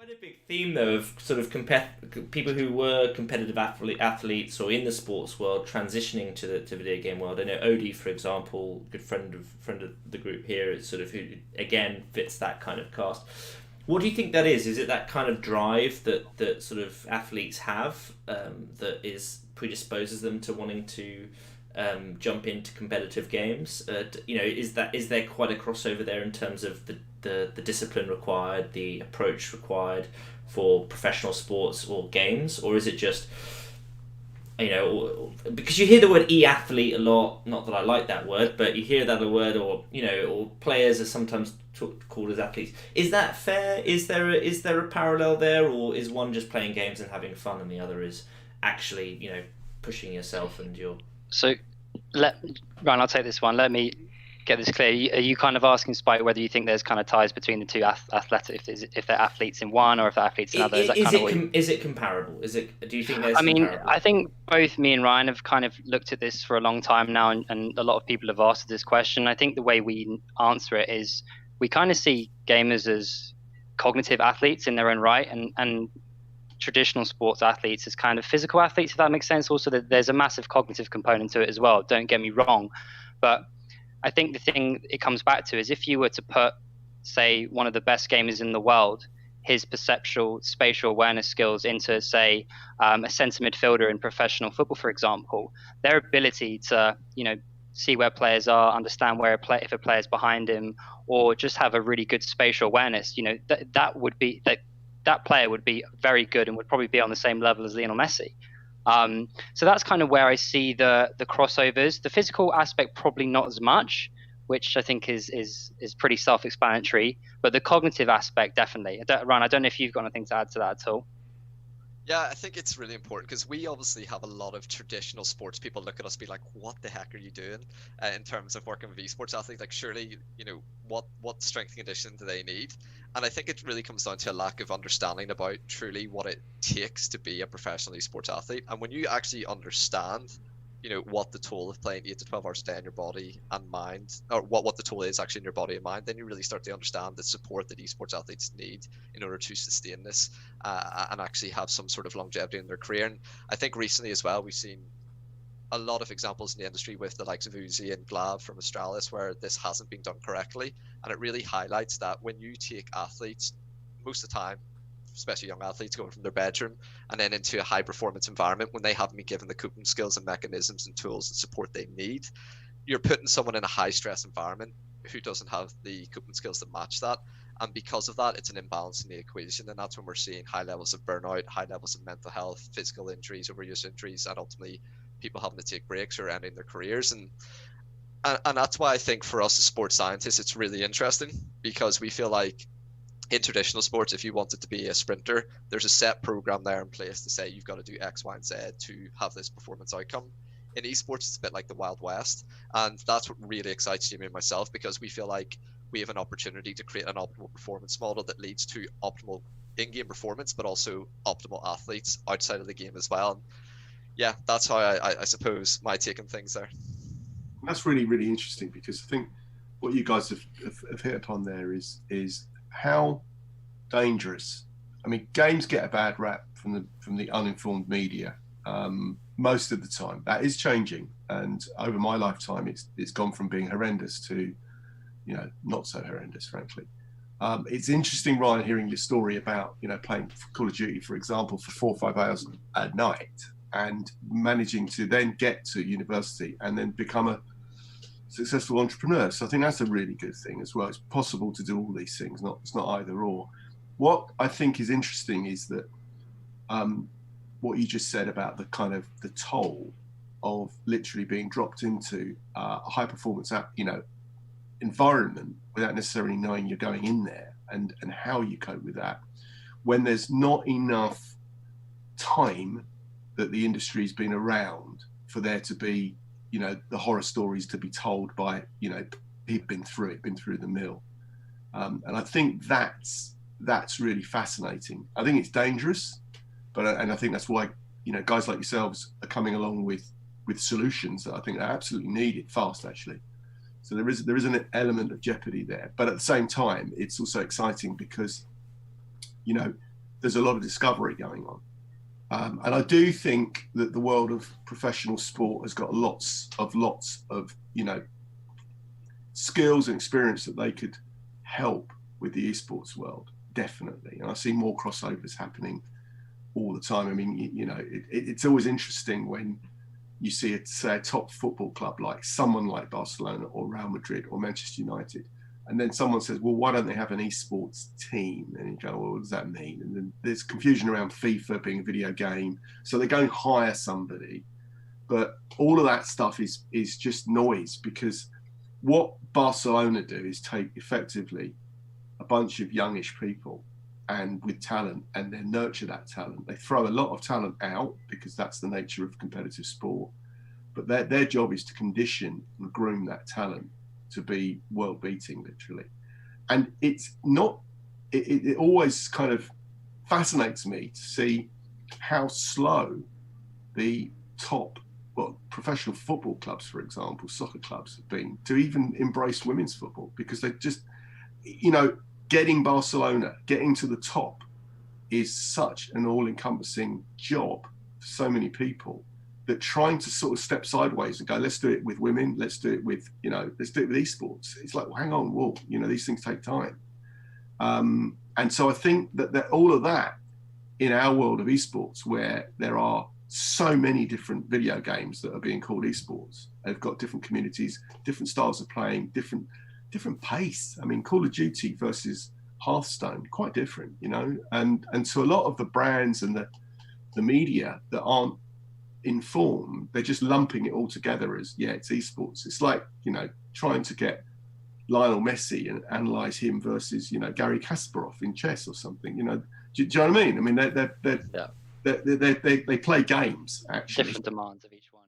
Quite a big theme though of sort of people who were competitive athletes or in the sports world transitioning to the video game world. I know Odie, for example, good friend of the group here, is sort of who again fits that kind of cast. What do you think that is? Is it that kind of drive that sort of athletes have, that is predisposes them to wanting to jump into competitive games? Is there quite a crossover there in terms of the discipline required, the approach required for professional sports or games, or is it just because you hear the word e-athlete a lot, not that I like that word, but you hear that a word, or players are sometimes called as athletes. Is that fair? Is there a parallel there, or is one just playing games and having fun and the other is actually pushing yourself and your... So, Ryan, I'll take this one. Let me get this clear. Are you kind of asking, Spike, whether you think there's kind of ties between the two athletic, if they're athletes in one or if they're athletes in other? Is it comparable? Do you think there's... I think both me and Ryan have kind of looked at this for a long time now, and a lot of people have asked this question. I think the way we answer it is we kind of see gamers as cognitive athletes in their own right, and traditional sports athletes as kind of physical athletes, if that makes sense. Also, there's a massive cognitive component to it as well, don't get me wrong, but I think the thing it comes back to is if you were to put, say, one of the best gamers in the world, his perceptual spatial awareness skills into, say, a centre midfielder in professional football, for example, their ability to see where players are, understand if a player's behind him, or just have a really good spatial awareness, that player would be very good and would probably be on the same level as Lionel Messi. So that's kind of where I see the crossovers. The physical aspect probably not as much, which I think is pretty self-explanatory, but the cognitive aspect definitely. Ryan, I don't know if you've got anything to add to that at all. Yeah, I think it's really important because we obviously have a lot of traditional sports people look at us be like, what the heck are you doing in terms of working with esports athletes? Like, surely, what strength and conditioning do they need? And I think it really comes down to a lack of understanding about truly what it takes to be a professional esports athlete. And when you actually understand what the toll of playing 8 to 12 hours a day in your body and mind, or what the toll is actually in your body and mind, then you really start to understand the support that esports athletes need in order to sustain this and actually have some sort of longevity in their career. And I think recently as well, we've seen a lot of examples in the industry with the likes of Uzi and Glav from Australis where this hasn't been done correctly. And it really highlights that when you take athletes, most of the time, especially young athletes, going from their bedroom and then into a high performance environment when they haven't been given the coping skills and mechanisms and tools and support they need, you're putting someone in a high stress environment who doesn't have the coping skills to match that. And because of that, it's an imbalance in the equation. And that's when we're seeing high levels of burnout, high levels of mental health, physical injuries, overuse injuries, and ultimately people having to take breaks or ending their careers. And that's why I think for us as sports scientists, it's really interesting, because we feel like in traditional sports, if you wanted to be a sprinter, there's a set program there in place to say you've got to do X, Y, and Z to have this performance outcome. In esports, it's a bit like the Wild West, and that's what really excites Jamie and myself, because we feel like we have an opportunity to create an optimal performance model that leads to optimal in-game performance, but also optimal athletes outside of the game as well. And yeah, that's how I suppose my take on things there. That's really, really interesting, because I think what you guys have hit upon there is how dangerous. I mean, games get a bad rap from the uninformed media most of the time. That is changing, and over my lifetime, it's gone from being horrendous to, not so horrendous, frankly. It's interesting, Ryan, hearing your story about playing Call of Duty, for example, for 4 or 5 hours a night, and managing to then get to university and then become a successful entrepreneur. So I think that's a really good thing as well. It's possible to do all these things. It's not either or. What I think is interesting is that what you just said about the kind of the toll of literally being dropped into a high performance environment without necessarily knowing you're going in there, and how you cope with that when there's not enough time that the industry's been around for there to be the horror stories to be told by people been through the mill, and I think that's really fascinating. I think it's dangerous, and I think that's why guys like yourselves are coming along with solutions that I think are absolutely needed fast, actually. So there is an element of jeopardy there, but at the same time, it's also exciting because there's a lot of discovery going on. And I do think that the world of professional sport has got lots of skills and experience that they could help with the esports world, definitely. And I see more crossovers happening all the time. I mean, it's always interesting when you see a top football club like someone like Barcelona or Real Madrid or Manchester United, and then someone says, well, why don't they have an esports team? And you go, well, what does that mean? And then there's confusion around FIFA being a video game. So they go and hire somebody. But all of that stuff is just noise, because what Barcelona do is take effectively a bunch of youngish people and with talent, and then nurture that talent. They throw a lot of talent out because that's the nature of competitive sport. But their job is to condition and groom that talent to be world beating, literally. And it's not, it always kind of fascinates me to see how slow the top, professional football clubs, for example, soccer clubs have been to even embrace women's football, because they just, getting Barcelona, getting to the top is such an all-encompassing job for so many people, that trying to sort of step sideways and go, let's do it with women, let's do it with, let's do it with esports. It's like, well, hang on, whoa, these things take time. And so I think that all of that in our world of esports, where there are so many different video games that are being called esports, they've got different communities, different styles of playing, different pace. I mean, Call of Duty versus Hearthstone, quite different, and so a lot of the brands and the media that aren't informed, they're just lumping it all together as, it's esports. It's like, trying to get Lionel Messi and analyze him versus, Gary Kasparov in chess or something, do you know what I mean? I mean, they play games, actually. Different demands of each one.